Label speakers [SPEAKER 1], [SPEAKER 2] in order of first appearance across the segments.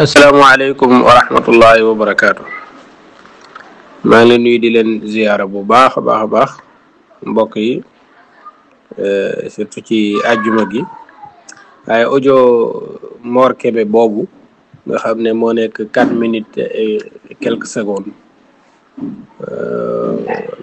[SPEAKER 1] asalaamaaleykum wa rahmatullahi wa barakaatu. maa ngi leen nuyu di leen ziyaara bu baax a baax a baax mbokk yi surtout ci àjjuma gi waaye audio Mor Kébé boobu nga xam ne moo nekk 4 minutes et quelques secondes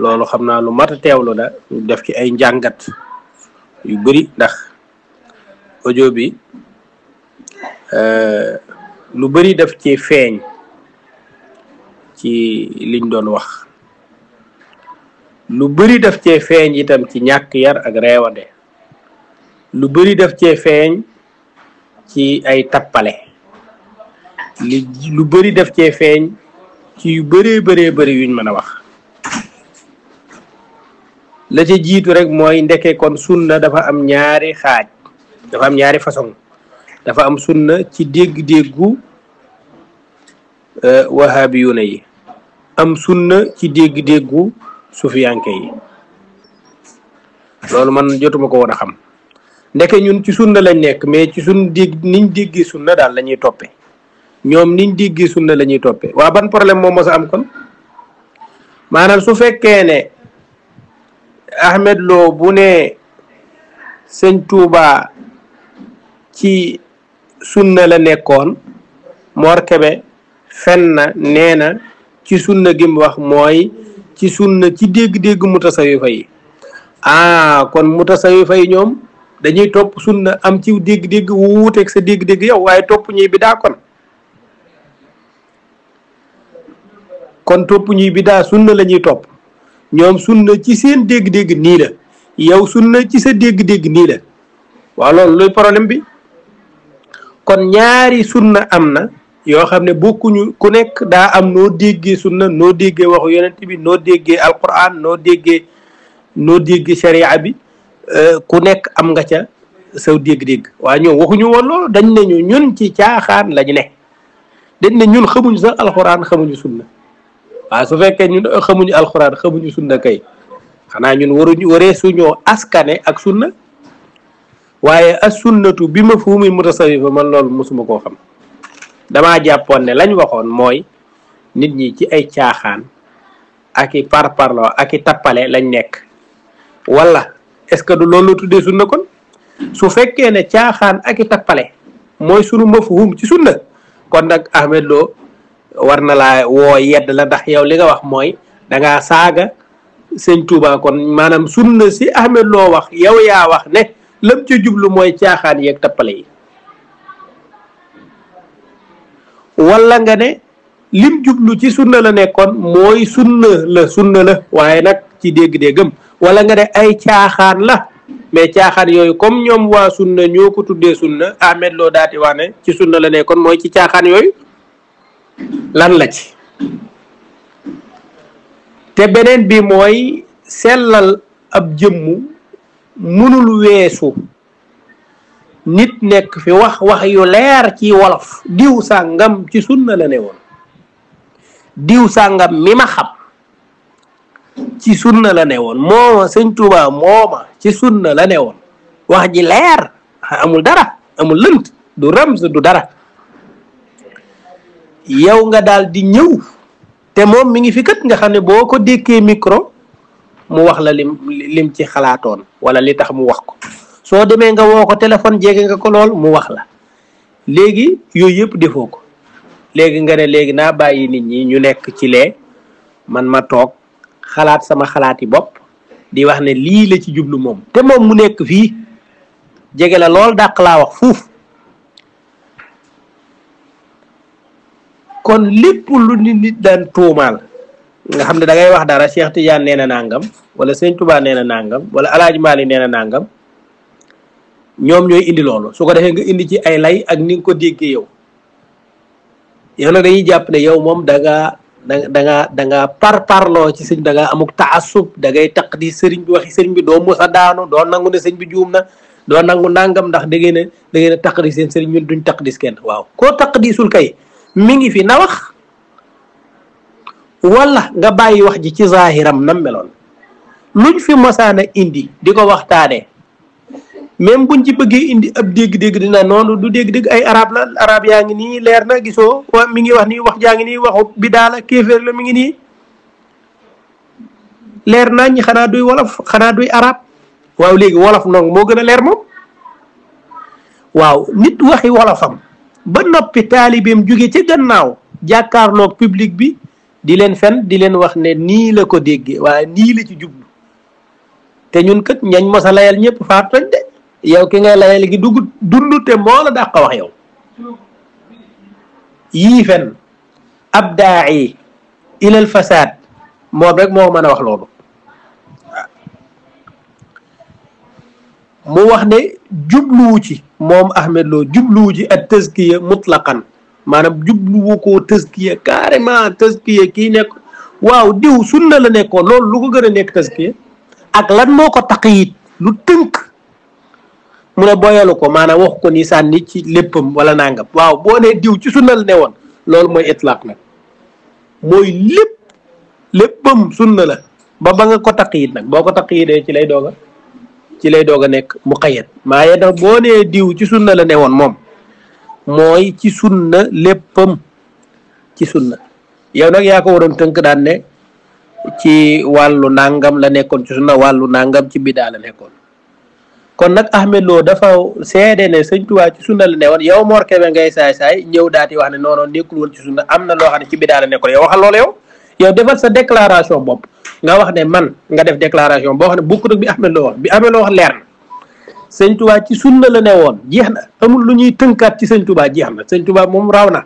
[SPEAKER 1] loolu xam naa lu mat a teewlu la def ci ay njàngat yu bari ndax audio bi lu bari daf ci feeñ ci liñ doon wax lu bari daf cee feeñ itam ci ñàkk yar ak reewande lu bari daf cee feeñ ci ay tappale lu bari daf cee feeñ ci yu bëree bëri yuñ mën a wax la ca jiitu rek mooy ndeke kon sunna dafa am ñaari xaaj dafa am ñaari façon dafa am sunna ci dégg-déggu wahabiyuna yi am sunna ci dégg-déggu sufiyanke yi loolu man jotuma ko woon a xam ndeke ñun ci sunna lañ nekk mais ci sun dégg niñ déggee sunna daal la ñuy toppe ñoom niñ déggee sunna la ñuy toppe waa ban problème moom mos a am kon maanaam su fekkee ne Ahmed Lo bu ne sëñ Touba ci sunna la nekkoon Mor Kébé fen na nee na ci sunna gi mu wax mooy ci sunna ci dégg-dégg mutasawifa yi kon mutasawifa yi ñoom dañuy topp sunna am ci dégg-dégg wu wuuteeg sa dégg-dégg yow waaye topp ñuy bidaa kon topp ñuy bidaa sunna la ñuy topp ñoom sunna ci seen dégg-dégg nii la yow sunna ci sa dégg-dégg nii la waaw loolu luy problème bi kon ñaari sunna am na yoo xam ne bokkuñu ku nekk daa am noo déggee sunna noo déggee waxu yonent bi noo déggee alquran noo déggee sharia bi ku nekk am nga ca saw dégg-dégg waaye ñoom waxuñu woon loolu dañ ne ñu ñun ci caaxaan lañu ne dañ ne ñun xamuñu sax alquran xamuñu sunna waaw su fekkee ñun xamuñu alquran xamuñu sunna kay xanaa ñun waree suñoo askane ak sunna waaye as sunnatu bi mafhumil mutasawifa man loolu mosuma koo xam damaa jàppoon ne lañ waxoon mooy nit ñi ci ay caaxaan ak i parparloo ak i tappale lañ nekk wala est-ce que du loolu la tuddee sunna kon su fekkee ne caaxaan ak i tappale mooy sunu mafhum ci sunna kon nag Ahmed Lo war na laa woo yedd la ndax yow li nga wax mooy dangaa saaga sëñ Touba kon maanaam sunna si Ahmed Lo wax yow yaa wax ne lam ci jublu mooy caaxaan yeeg tappale yi wala nga ne lim jublu ci sunna la nekkoon mooy sunna la waaye nag ci dégg-déggam wala nga ne ay caaxaan la mais caaxaan yooyu comme ñoom waa sunna ñoo ko tuddee sunna Ahmed Lo daati wax ne ci sunna la nekkoon mooy ci caaxaan yooyu lan la ci te beneen bi mooy sellal ab jëmmu mënul weesu nit nekk fi wax yu leer ci wolof diw sàngam ci sunna la ne woon diw sàngam mi ma xam ci sunna la ne woon mooma sëñ Tuubaa mooma ci sunna la ne woon wax ji leer amul dara amul lënt du ramz du dara yow nga daal di ñëw te moom mi ngi fi kat nga xam ne boo ko dékkee micro mu wax la lim ci xalaatoon wala li tax mu wax ko soo demee nga woo ko téléphone jege nga ko lool mu wax la léegi yooyu yëpp defoo ko léegi nga ne léegi naa bàyyi nit ñi ñu nekk ci lee man ma toog xalaat sama xalaati bopp di wax ne lii la ci jublu moom te moom mu nekk fii jege la lool dàq laa wax fuuf kon lépp lu nit daan tuumaal nga xam ne da ngay wax dara Cheikh Tidiane nee na nangam wala Sëñ Touba nee na nangam wala Alaaji Maalik nee na nangam ñoom ñooy indi loolu su ko defee nga indi ci ay lay ak ni nga ko déggee yow nag dañuy jàpp ne yow moom da nga parloo ci sëñ da nga amuk taasub da ngay taq di sëriñ bi waxi sëriñ bi doo mos a daanu doo nangu ne sëñ bi juum na doo nangu nangam ndax da ngeen a taq di seen sëriñ ñun duñ taq dis kenn waaw koo taq disul kay mi ngi fi na wax wala nga bàyyi wax ji ci zahiram nam meloon luñ fi mosaana indi di ko waxtaanee même buñ ci bëggee indi ab dégg-dégg dina noonu du dégg-dégg ay arab yaa ngi nii leer na gisoo wa mi ngi wax nii wax jaa ngi nii waxu bidaa la kéeféer la mi ngi nii leer naa ñi xanaa duy wolof xanaa duy arab waaw léegi wolof noonu moo gën a leer moom waaw nit waxi wolofam ba noppi taalibeem jóge ci gannaaw jàkkaarloog public bi di leen fen di leen wax ne nii la ko déggee waaye nii la ci jublu te ñun kat ñañ mosa layal ñëpp faatu nañ de yow ki ngay layal gi dund te moo la dàq wax yow yii fen ab daa'i ilal fasaad moom rek moo mën a wax loolu mu wax ne jubluwu ci moom Ahmed Lo jubluwu ci ak tazkiya mutlaqan maanaam jubluwu ko tazkiya carrément tazkiya kii nekk waaw diw sunna la nekkoon loolu lu ko gën a nekk tazkiya ak lan moo ko taqyid lu tënk mu ne boyalu ko maanaam wax ko ni sànni ci léppam wala nangam waaw boo nee diw ci sunna la ne woon loolu mooy itlaq nag mooy léppam sunna la ba nga ko taqyid nag boo ko taqyidee ci lay doog a nekk muqayyad maaye nag boo nee diw ci sunna la ne woon moom mooy ci sunna léppam ci sunna yow nag yaa ko waroon tënk daan ne ci wàllu nangam la nekkoon ci sunna wàllu nangam ci bidaa la nekkoon kon nag Ahmed Lo dafa seede ne sëñ Tuubaa ci sunna la ne woon yow Mor Kébé ngay saay-saay ñëw daati wax ne noonu nekkul woon ci sunna am na loo xam ne ci bidaa la nekkoon yow waxal loolu yow defal sa déclaration bopp nga wax ne man nga def déclaration boo xam ne bokkut ak bi Ahmed Lo wax bi Ahmed Lo wax leer na sëñ Tuubaa ci sunna la ne woon jeex na amul lu ñuy tënkaat ci sëñ Tuubaa jeex na sëñ Tuubaa moom raw na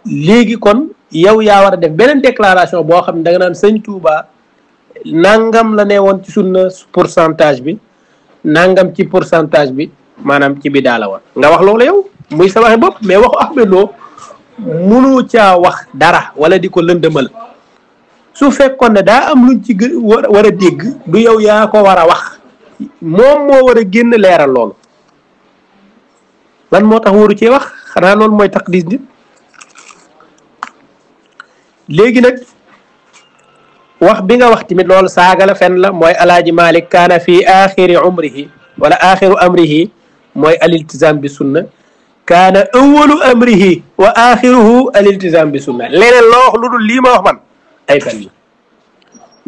[SPEAKER 1] léegi kon yow yaa war a def beneen déclaration boo xam ne da nga naan sëñ Tuubaa nangam la ne woon ci sunna pourcentage bi nangam ci pourcentage bi maanaam ci bidaa la woon nga wax loolu yow muy sa waxe bopp mais waxu Ahmed Lo munu caa wax dara wala di ko lëndëmal su fekkoon ne daa am luñ ci war a dégg du yow yaa ko war a wax moom moo war a génn leeral loolu lan moo tax waru cee wax xanaa loolu mooy taqdis nit léegi nag wax bi nga wax tamit loolu saaga la fen la mooy alaaji Malik kaana fi axiri umrihi wala axiru amrihi mooy aliltizam bi sunna kaana awalu amrihi wa axiruhu aliltizam bi sunna leneen loo wax lu dul lii ma wax man ay fen la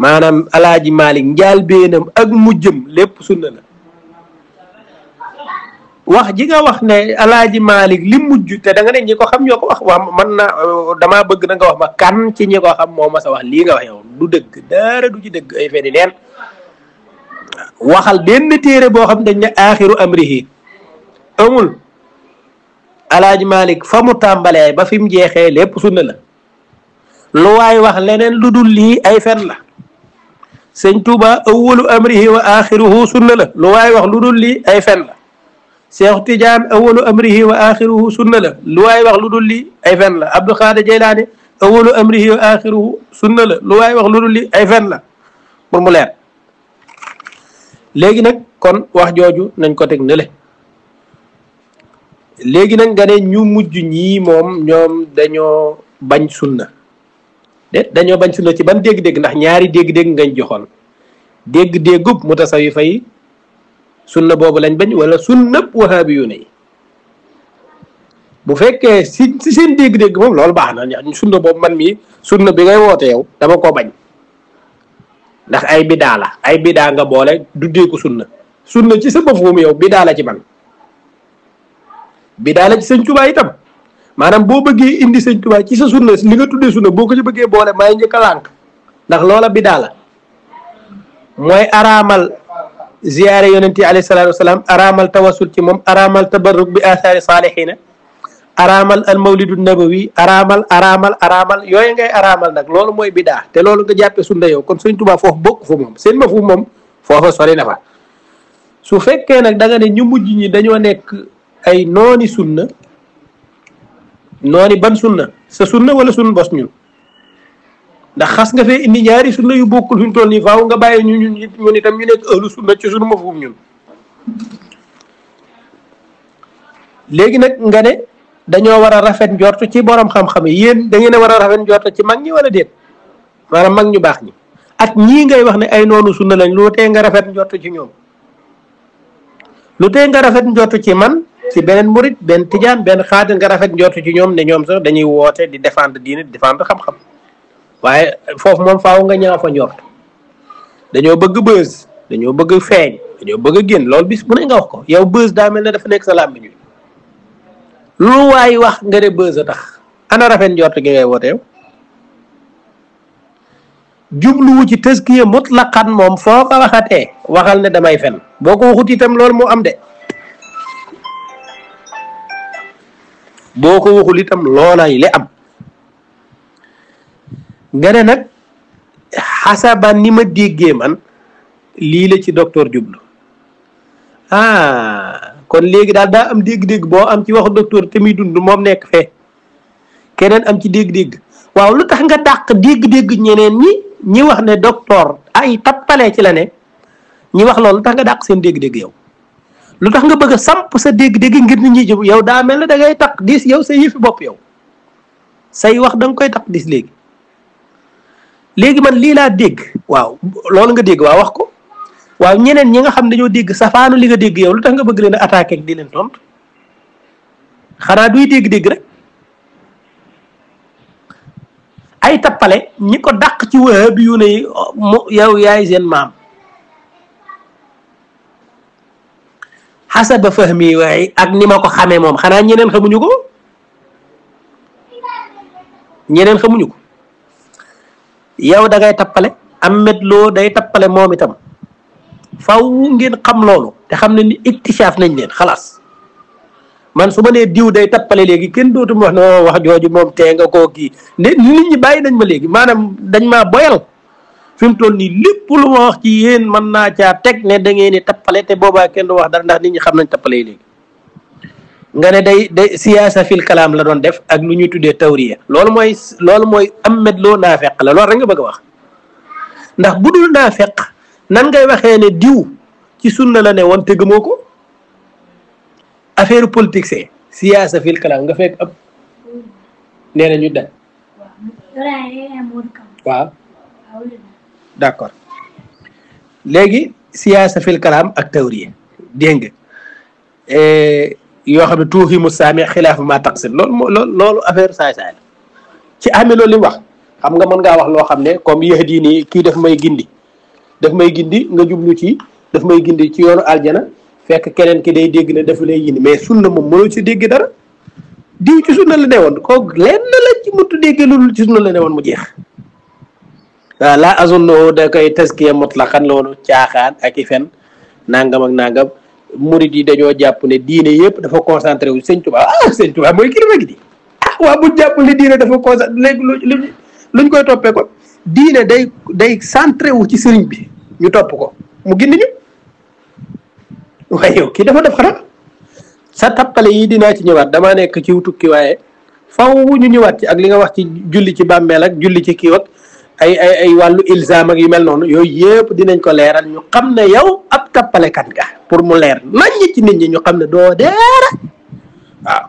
[SPEAKER 1] maanaam alaaji Malik njaal beenam ak mujjëm lépp sunna la wax ji nga wax ne alaaji Malik li mujj te da nga ne ñi ko xam ñoo ko wax man na damaa bëgg na nga wax ma kan ci ñi ko xam moo ma sa wax lii nga wax yow du dëgg dara du ci dëgg ay feni neen waxal benn téere boo xam dañ ne axiru amrihi amul alaaji Malik fa mu tàmbalee ba fi mu jeexee lépp sunna la lu waay wax leneen lu dul lii ay fen la sëñ Tuuba awalu amrihi wa axiruhu sunna la lu waay wax lu dul lii ay fen la Cheikh Tidiane awalu amrihi wa axiruhu sunna la lu waay wax lu dul lii ay fen la Abdul Xaadir Jeylaani awalu amrihi wa axiruhu sunna la lu waay wax lu dul lii ay fen la pour mu leer léegi nag kon wax jooju nañ ko teg nële léegi nag nga ne ñu mujj ñii moom ñoom dañoo bañ sunna dañoo bañ sunna ci ban dégg-dégg ndax ñaari dégg-dégg ngañ joxoon dégg-déggub mutasawifa yi sunna boobu lañ bañ wala sunnab wahabiyuuna yi bu fekkee si seen dégg-dégg moom loolu baax na sunna boobu man mii sunna bi ngay woote yow dama ko bañ ndax ay bidaa la ay bidaa nga boole duddee ko sunna ci sa mafhum yow bidaa la ci man bidaa la ci sëñ Tuubaa itam maanaam boo bëggee indi sëñ Tuubaa ci sa sunna li nga tuddee sunna boo ko ci bëggee boole maay njëkk a lànk ndax loola bidaa la mooy araamal ziyaare yonent yi alayhi salaatu wasalaam araamal tawassul ci moom araamal tabarruk bi asaari saalihiina araamal al mawlidu nabawi araamal yooyu ngay araamal nag loolu mooy bidaa te loolu nga jàppee sunna yow kon sëñ Tuubaa foofu bokk fa moom seen mafhum moom foofa sori na fa su fekkee nag da nga ne ñu mujj ñi dañoo nekk ay nooni sunna nooni ban sunna sa sunna wala sunna bos ñun ndax xas nga fee indi ñaari sunna yu bokkul fi mu toll nii faaw nga bàyyi ñun itam ñu nekk ahlu sunna ci sunu mafhum ñun léegi nag nga ne dañoo war a rafet njort ci borom xam-xam yi yéen da ngeen a war a rafet njort ci mag ñi wala déet maanaam mag ñu baax ñi ak ñii ngay wax ne ay noonu sunna lañ loo tee nga rafet njort ci ñoom lu tee nga rafet njortu ci man ci beneen murit benn tijaan benn xaadir nga rafet njortu ci ñoom ne ñoom sax dañuy woote di défendre diine di défendre xam-xam waaye foofu moom faaw nga ñaaw fa njort dañoo bëgg bës dañoo bëgg feeñ dañoo bëgg a génn loolu bis bu ne nga wax ko yow bës daa mel ne dafa nekk sa làmmiñ wi lu waay wax nga ne bës a tax ana rafet njort gi ngay woote yow jubluwu ci tëskiya mutlaqan moom foo ko waxatee waxal ne damay fen boo ko waxut itam loolu moo am de boo ko waxul itam loolay li am nga ne nag xasaba ni ma déggee man lii la ci docteur jublu kon léegi daal daa am dégg-dégg boo am ci waxu docteur te muy dund moom nekk fee keneen am ci dégg-dégg waaw lu tax nga dàq dégg-dégg ñeneen ñi wax ne docteur ay tappalee ci la ne ñi wax loolu lu tax nga dàq seen dégg-dégg yow lu tax nga bëgg a samp sa dégg-dégg ngir nit ñi jub yow daa mel ne da ngay takk dis yow sa yëfi bopp yow say wax da nga koy takk dis léegi man lii laa dégg waaw loolu nga dégg waaw wax ko waaw ñeneen ñi nga xam dañoo dégg safaanu li nga dégg yow lu tax nga bëgg leen a attaqué ak di leen tontu xanaa duy dégg-dégg rek ay tappale ñi ko dàq ci wahabi yu ne yow yaay seen maam xasaba fahmi waaye ak ni ma ko xamee moom xanaa ñeneen xamuñu ko yow da ngay tappale Ahmed Lo day tappale moom itam faw ngeen xam loolu te xam ne ni iktishaaf nañ leen xalaas man su ma nee diw day tappale léegi kenn dootu wax ne wax jooju moom tee nga koo kii ne nit ñi bàyyi nañ ma léegi maanaam dañ maa boyal fi mu toll nii lépp lu ma wax ci yéen mën naa caa teg ne da ngeen di tappale te boobaa kenn du wax dara ndax nit ñi xam nañ tappale yi léegi nga ne day siyaasa fil kalaam la doon def ak lu ñuy tuddee tawriya loolu mooy Ahmed Lo naafeq la loolu rek nga bëgg a wax ndax bu dul naafeq nan ngay waxee ne diw ci sunna la ne woon te gëmoo ko affaire politique c'est siyaasa fil kalaam nga fekk ab nee na ñu dem waaw d'accord léegi siyaasa fil kalaam ak tawriya dégg nga yoo xam ne tuuxi mu saami xilaaf maa taqsid loolu affaire saay-saay la ci amee loolu li mu wax xam nga mën ngaa wax loo xam ne comme yéex di nii kii daf may gindi nga jublu ci daf may gindi ci yoonu aljana fekk keneen ki day dégg ne dafa lay gindi mais sunna moom mënoo ci dégg dara diw ci sunna la ne woon kooku lenn la ci mutu déggee loolu ci sunna la ne woon mu jeex waaw laa azunno da koy taskiya mutlaqan loolu caaxaan ak i fen nangam ak nangam murid yi dañoo jàpp ne diine yëpp dafa concentré wu sëñ Tuubaa sëñ Tuubaa mooy kilifa gi di waaw bu jàpp ne diine dafa concentré léegi luñ koy toppee ko diine day centré wu ci sëriñ bi ñu topp ko mu gindi ñu waaye yow kii dafa def xanaa sa tappale yi dinaa ci ñëwaat damaa nekk ci tukki waaye faw ñu ñëwaat ci ak li nga wax ci julli ci bàmmeel ak julli ci kii ak ay wàllu ilzam ak yu mel noonu yooyu yëpp dinañ ko leeral ñu xam ne yow ab tappalekat nga pour mu leer nañ ci nit ñi ñu xam ne doo deera waaw